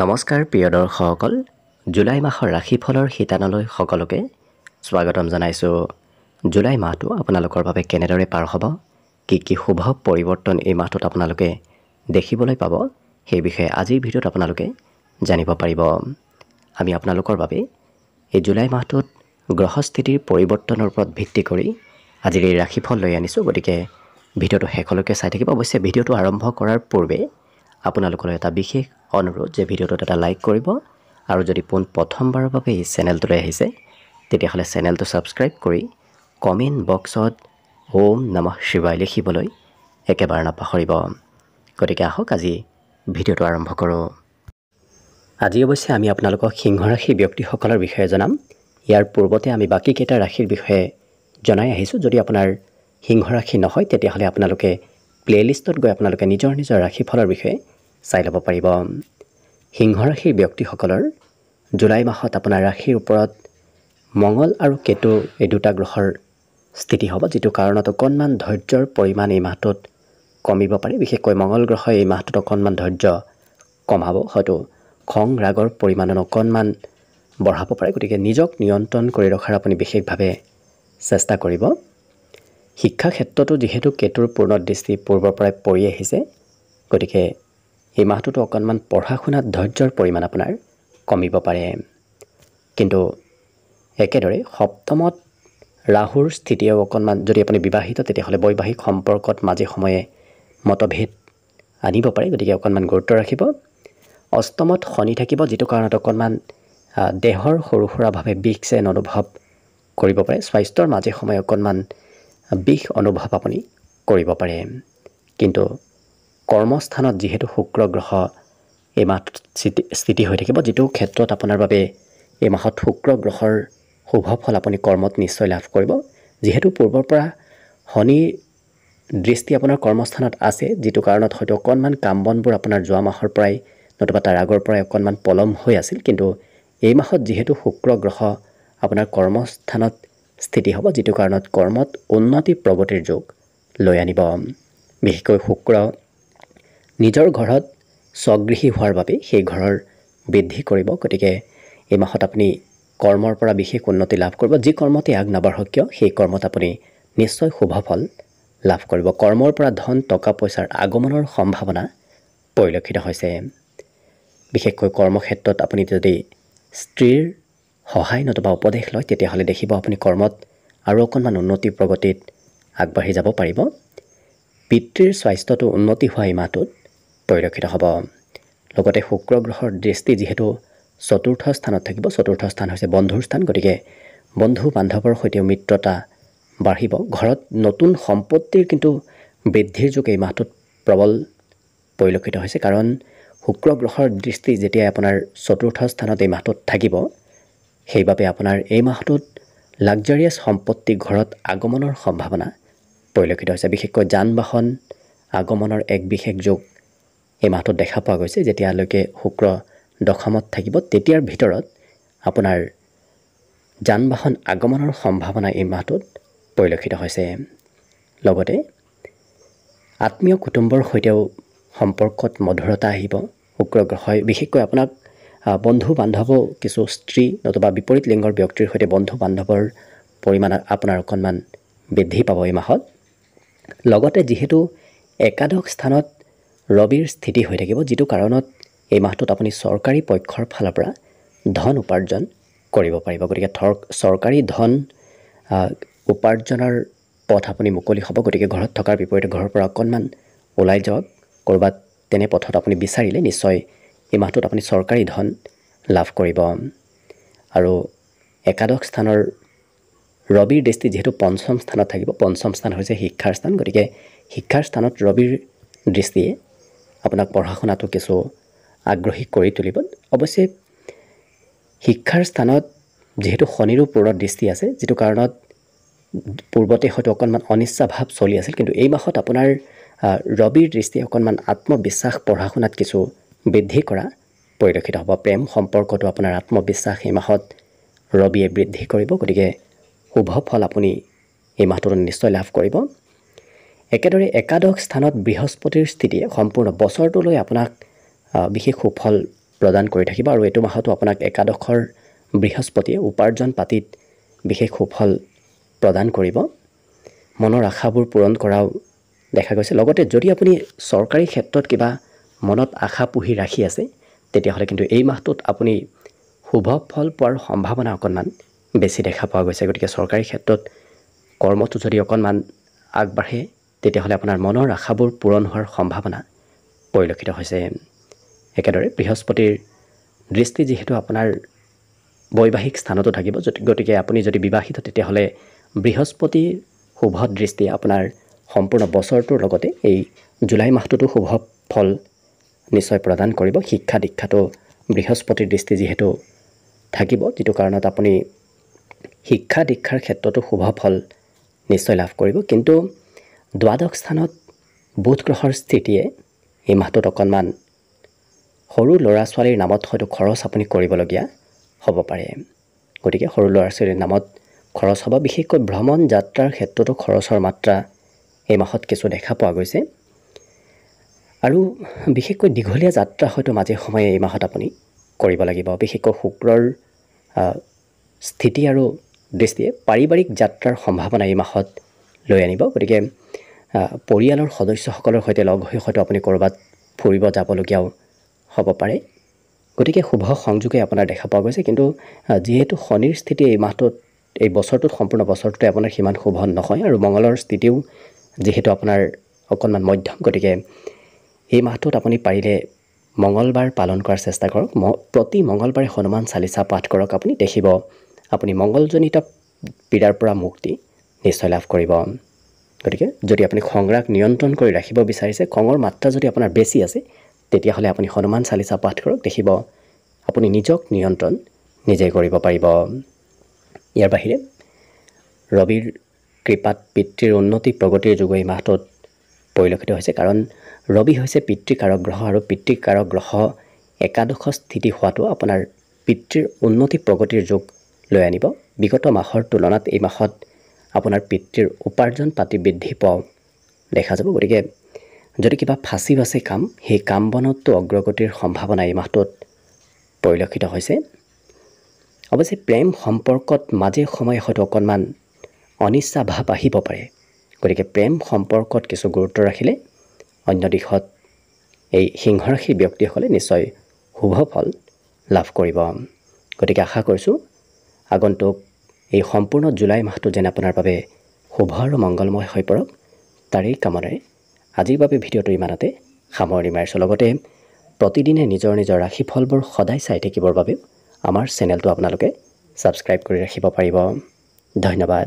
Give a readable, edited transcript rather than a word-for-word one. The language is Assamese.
নমস্কাৰ প্ৰিয় দৰ্শকসকল, জুলাই মাহৰ ৰাশিফলৰ শিতানলৈ সকলোকে স্বাগতম জনাইছোঁ। জুলাই মাহটো আপোনালোকৰ বাবে কেনেদৰে পাৰ হ'ব, কি শুভ পৰিৱৰ্তন এই মাহটোত আপোনালোকে দেখিবলৈ পাব, সেই বিষয়ে আজিৰ ভিডিঅ'ত আপোনালোকে জানিব পাৰিব। আমি আপোনালোকৰ বাবে এই জুলাই মাহটোত গ্ৰহস্থিতিৰ পৰিৱৰ্তনৰ ওপৰত ভিত্তি কৰি আজিৰ এই ৰাশিফল লৈ আনিছোঁ। গতিকে ভিডিঅ'টো শেষলৈকে চাই থাকিব। অৱশ্যে ভিডিঅ'টো আৰম্ভ কৰাৰ পূৰ্বে আপোনালোকলৈ এটা বিশেষ অনুৰোধ যে ভিডিঅ'টোত এটা লাইক কৰিব আৰু যদি প্ৰথমবাৰৰ বাবে এই চেনেলটোলৈ আহিছে তেতিয়াহ'লে চেনেলটো ছাবস্ক্ৰাইব কৰি কমেণ্ট বক্সত ওম নমঃ শিৱায় লিখিবলৈ একেবাৰে নাপাহৰিব। গতিকে আহক আজি ভিডিঅ'টো আৰম্ভ কৰোঁ। আজি অৱশ্যে আমি আপোনালোকক সিংহ ৰাশিৰ ব্যক্তিসকলৰ বিষয়ে জনাম। ইয়াৰ পূৰ্বতে আমি বাকীকেইটা ৰাশিৰ বিষয়ে জনাই আহিছোঁ। যদি আপোনাৰ সিংহ ৰাশি নহয় তেতিয়াহ'লে আপোনালোকে প্লে'লিষ্টত গৈ আপোনালোকে নিজৰ নিজৰ ৰাশিফলৰ বিষয়ে চাই ল'ব পাৰিব। সিংহ ৰাশিৰ ব্যক্তিসকলৰ জুলাই মাহত আপোনাৰ ৰাশিৰ ওপৰত মঙ্গল আৰু কেতু এই দুটা গ্ৰহৰ স্থিতি হ'ব, যিটো কাৰণত অকণমান ধৈৰ্যৰ পৰিমাণ এই মাহটোত কমিব পাৰে। বিশেষকৈ মঙ্গল গ্ৰহই এই মাহটোত অকণমান ধৈৰ্য কমাব, হয়তো খং ৰাগৰ পৰিমাণ অকণমান বঢ়াব পাৰে। গতিকে নিজক নিয়ন্ত্ৰণ কৰি ৰখাৰ আপুনি বিশেষভাৱে চেষ্টা কৰিব। শিক্ষা ক্ষেত্ৰতো যিহেতু কেতুৰ পূৰ্ণ দৃষ্টি পূৰ্বৰ পৰাই পৰি আহিছে, গতিকে এই মাহটোতো অকণমান পঢ়া শুনাত ধৈৰ্যৰ পৰিমাণ আপোনাৰ কমিব পাৰে। কিন্তু একেদৰে সপ্তমত ৰাহুৰ স্থিতিয়েও অকণমান, যদি আপুনি বিবাহিত তেতিয়াহ'লে বৈবাহিক সম্পৰ্কত মাজে সময়ে মতভেদ আনিব পাৰে। গতিকে অকণমান গুৰুত্ব ৰাখিব। অষ্টমত শনি থাকিব, যিটো কাৰণত অকণমান দেহৰ সৰু সুৰাভাৱে বিষ যেন অনুভৱ কৰিব পাৰে। স্বাস্থ্যৰ মাজে সময়ে অকণমান বিষ অনুভৱ আপুনি কৰিব পাৰে। কিন্তু কৰ্মস্থানত যিহেতু শুক্ৰ গ্ৰহ এই মাহটোত স্থিতি হৈ থাকিব, যিটো ক্ষেত্ৰত আপোনাৰ বাবে এই মাহত শুক্ৰ গ্ৰহৰ শুভ ফল আপুনি কৰ্মত নিশ্চয় লাভ কৰিব। যিহেতু পূৰ্বৰ পৰা শনিৰ দৃষ্টি আপোনাৰ কৰ্মস্থানত আছে, যিটো কাৰণত হয়তো অকণমান কাম বনবোৰ আপোনাৰ যোৱা মাহৰ পৰাই নতুবা তাৰ আগৰ পৰাই অকণমান পলম হৈ আছিল। কিন্তু এই মাহত যিহেতু শুক্ৰ গ্ৰহ আপোনাৰ কৰ্মস্থানত স্থিতি হ'ব, যিটো কাৰণত কৰ্মত উন্নতি প্ৰগতিৰ যোগ লৈ আনিব। বিশেষকৈ শুক্ৰ নিজৰ ঘৰত স্বগৃহী হোৱাৰ বাবে সেই ঘৰৰ বৃদ্ধি কৰিব। গতিকে এই মাহত আপুনি কৰ্মৰ পৰা বিশেষ উন্নতি লাভ কৰিব। যি কৰ্মতে আগ নাবাঢ়ক কিয় সেই কৰ্মত আপুনি নিশ্চয় শুভ ফল লাভ কৰিব। কৰ্মৰ পৰা ধন টকা পইচাৰ আগমনৰ সম্ভাৱনা পৰিলক্ষিত হৈছে। বিশেষকৈ কৰ্মক্ষেত্ৰত আপুনি যদি স্ত্ৰীৰ সহায় নতুবা উপদেশ লয় তেতিয়াহ'লে দেখিব আপুনি কৰ্মত আৰু অকণমান উন্নতি প্ৰগতিত আগবাঢ়ি যাব পাৰিব। পিতৃৰ স্বাস্থ্যটো উন্নতি হোৱা এই মাহটোত পৰিলক্ষিত হ'ব। লগতে শুক্ৰ গ্ৰহৰ দৃষ্টি যিহেতু চতুৰ্থ স্থানত থাকিব, চতুৰ্থ স্থান হৈছে বন্ধুৰ স্থান। গতিকে বন্ধু বান্ধৱৰ সৈতেও মিত্ৰতা বাঢ়িব। ঘৰত নতুন সম্পত্তিৰ কিন্তু বৃদ্ধিৰ যোগ এই মাহটোত প্ৰবল পৰিলক্ষিত হৈছে। কাৰণ শুক্ৰ গ্ৰহৰ দৃষ্টি যেতিয়া আপোনাৰ চতুৰ্থ স্থানত এই মাহটোত থাকিব, সেইবাবে আপোনাৰ এই মাহটোত লাক্সাৰিয়াছ সম্পত্তি ঘৰত আগমনৰ সম্ভাৱনা পৰিলক্ষিত হৈছে। বিশেষকৈ যান বাহন আগমনৰ এক বিশেষ যোগ এই মাহটোত দেখা পোৱা গৈছে। যেতিয়ালৈকে শুক্ৰ দশমত থাকিব তেতিয়াৰ ভিতৰত আপোনাৰ যান বাহন আগমনৰ সম্ভাৱনা এই মাহটোত পৰিলক্ষিত হৈছে। লগতে আত্মীয় কুটুম্বৰ সৈতেও সম্পৰ্কত মধুৰতা আহিব। শুক্ৰ গ্ৰহই বিশেষকৈ আপোনাক বন্ধু বান্ধৱো, কিছু স্ত্ৰী নতুবা বিপৰীত লিংগৰ ব্যক্তিৰ সৈতে বন্ধু বান্ধৱৰ পৰিমাণ আপোনাৰ অকণমান বৃদ্ধি পাব এই মাহত। লগতে যিহেতু একাদশ স্থানত ৰবিৰ স্থিতি হৈ থাকিব, যিটো কাৰণত এই মাহটোত আপুনি চৰকাৰী পক্ষৰ ফালৰ পৰা ধন উপাৰ্জন কৰিব পাৰিব। গতিকে চৰকাৰী ধন উপাৰ্জনৰ পথ আপুনি মুকলি হ'ব। গতিকে ঘৰত থকাৰ বিপৰীতে ঘৰৰ পৰা অকণমান ওলাই যাওক, ক'ৰবাত তেনে পথত আপুনি বিচাৰিলে নিশ্চয় এই মাহটোত আপুনি চৰকাৰী ধন লাভ কৰিব। আৰু একাদশ স্থানৰ ৰবিৰ দৃষ্টি যিহেতু পঞ্চম স্থানত থাকিব, পঞ্চম স্থান হৈছে শিক্ষাৰ স্থান। গতিকে শিক্ষাৰ স্থানত ৰবিৰ দৃষ্টিয়ে আপোনাক পঢ়া শুনাটো কিছু আগ্ৰহী কৰি তুলিব। অৱশ্যে শিক্ষাৰ স্থানত যিহেতু শনিৰো পূৰ্ণ দৃষ্টি আছে, যিটো কাৰণত পূৰ্বতে হয়তো অকণমান অনিচ্ছা ভাৱ চলি আছিল, কিন্তু এই মাহত আপোনাৰ ৰবিৰ দৃষ্টিয়ে অকণমান আত্মবিশ্বাস পঢ়া শুনাত কিছু বৃদ্ধি কৰা পৰিলক্ষিত হ'ব। প্ৰেম সম্পৰ্কতো আপোনাৰ আত্মবিশ্বাস এই মাহত ৰবিয়ে বৃদ্ধি কৰিব। গতিকে শুভ ফল আপুনি এই মাহটোত নিশ্চয় লাভ কৰিব। একেদৰে একাদশ স্থানত বৃহস্পতিৰ স্থিতিয়ে সম্পূৰ্ণ বছৰটোলৈ আপোনাক বিশেষ সুফল প্ৰদান কৰি থাকিব আৰু এইটো মাহতো আপোনাক একাদশৰ বৃহস্পতিয়ে উপাৰ্জন পাতিত বিশেষ সুফল প্ৰদান কৰিব মনৰ আশাবোৰ পূৰণ কৰাও দেখা গৈছে লগতে যদি আপুনি চৰকাৰী ক্ষেত্ৰত কিবা মনত আশা পুহি ৰাখি আছে তেতিয়াহ'লে কিন্তু এই মাহটোত আপুনি শুভ ফল পোৱাৰ সম্ভাৱনা অকণমান বেছি দেখা পোৱা গৈছে গতিকে চৰকাৰী ক্ষেত্ৰত কৰ্মটো যদি অকণমান আগবাঢ়ে তেতিয়াহ'লে আপোনাৰ মনৰ আশাবোৰ পূৰণ হোৱাৰ সম্ভাৱনা পৰিলক্ষিত হৈছে একেদৰে বৃহস্পতিৰ দৃষ্টি যিহেতু আপোনাৰ বৈবাহিক স্থানতো থাকিব গতিকে আপুনি যদি বিবাহিত তেতিয়াহ'লে বৃহস্পতিৰ শুভ দৃষ্টি আপোনাৰ সম্পূৰ্ণ বছৰটোৰ লগতে এই জুলাই মাহটোতো শুভ ফল নিশ্চয় প্ৰদান কৰিব শিক্ষা দীক্ষাটো বৃহস্পতিৰ দৃষ্টি যিহেতু থাকিব যিটো কাৰণত আপুনি শিক্ষা দীক্ষাৰ ক্ষেত্ৰতো শুভ ফল নিশ্চয় লাভ কৰিব কিন্তু দ্বাদশ স্থানত বুধ গ্ৰহৰ স্থিতিয়ে এই মাহটোত অকণমান সৰু ল'ৰা ছোৱালীৰ নামত হয়তো খৰচ আপুনি কৰিবলগীয়া হ'ব পাৰে গতিকে সৰু ল'ৰা ছোৱালীৰ নামত খৰচ হ'ব বিশেষকৈ ভ্ৰমণ যাত্ৰাৰ ক্ষেত্ৰতো খৰচৰ মাত্ৰা এই মাহত কিছু দেখা পোৱা গৈছে আৰু বিশেষকৈ দীঘলীয়া যাত্ৰা হয়তো মাজে সময়ে এই মাহত আপুনি কৰিব লাগিব বিশেষকৈ শুক্ৰৰ স্থিতি আৰু দৃষ্টিয়ে পাৰিবাৰিক যাত্ৰাৰ সম্ভাৱনা এই মাহত লৈ আনিব গতিকে পৰিয়ালৰ সদস্যসকলৰ সৈতে লগ হৈ হয়তো আপুনি ক'ৰবাত ফুৰিব যাবলগীয়াও হ'ব পাৰে গতিকে শুভ সংযোগে আপোনাৰ দেখা পোৱা গৈছে কিন্তু যিহেতু শনিৰ স্থিতি এই মাহটোত এই বছৰটোত সম্পূৰ্ণ বছৰটোতে আপোনাৰ সিমান শুভ নহয় আৰু মঙ্গলৰ স্থিতিও যিহেতু আপোনাৰ অকণমান মধ্যম গতিকে এই মাহটোত আপুনি পাৰিলে মঙ্গলবাৰ পালন কৰাৰ চেষ্টা কৰক প্ৰতি মঙ্গলবাৰে হনুমান চালিচা পাঠ কৰক আপুনি দেখিব আপুনি মঙ্গলজনিত পীড়াৰ পৰা মুক্তি নিশ্চয় লাভ কৰিব গতিকে যদি আপুনি খংৰাগ নিয়ন্ত্ৰণ কৰি ৰাখিব বিচাৰিছে খঙৰ মাত্ৰা যদি আপোনাৰ বেছি আছে তেতিয়াহ'লে আপুনি হনুমান চালিচা পাঠ কৰক দেখিব আপুনি নিজক নিয়ন্ত্ৰণ নিজে কৰিব পাৰিব ইয়াৰ বাহিৰে ৰবিৰ কৃপাত পিতৃৰ উন্নতি প্ৰগতিৰ যুগ এই মাহটোত পৰিলক্ষিত হৈছে কাৰণ ৰবি হৈছে পিতৃকাৰক গ্ৰহ আৰু পিতৃকাৰক গ্ৰহ একাদশ স্থিতি হোৱাটো আপোনাৰ পিতৃৰ উন্নতি প্ৰগতিৰ যুগ লৈ আনিব বিগত মাহৰ তুলনাত এই মাহত আপোনাৰ পিতৃৰ উপাৰ্জন পাতি বৃদ্ধি পোৱা দেখা যাব গতিকে যদি কিবা ফাঁচি বাচি কাম সেই কাম বনতো অগ্ৰগতিৰ সম্ভাৱনা এই মাহটোত পৰিলক্ষিত হৈছে অৱশ্যে প্ৰেম সম্পৰ্কত মাজে সময়ে হয়তো অকণমান অনিচ্ছা ভাৱ আহিব পাৰে গতিকে প্ৰেম সম্পৰ্কত কিছু গুৰুত্ব ৰাখিলে অন্য দিশত এই সিংহ ৰাশিৰ ব্যক্তিসকলে নিশ্চয় শুভ ফল লাভ কৰিব গতিকে আশা কৰিছোঁ আগন্তুক এই সম্পূৰ্ণ জুলাই মাহটো যেন আপোনাৰ বাবে শুভ আৰু মংগলময় হৈ পৰক তাৰেই কামনাৰে আজিৰ বাবে ভিডিঅ'টো ইমানতে সামৰণি মাৰিছোঁ লগতে প্ৰতিদিনে নিজৰ নিজৰ ৰাশিফলবোৰ সদায় চাই থাকিবৰ বাবে আমাৰ চেনেলটো আপোনালোকে ছাবস্ক্ৰাইব কৰি ৰাখিব পাৰিব ধন্যবাদ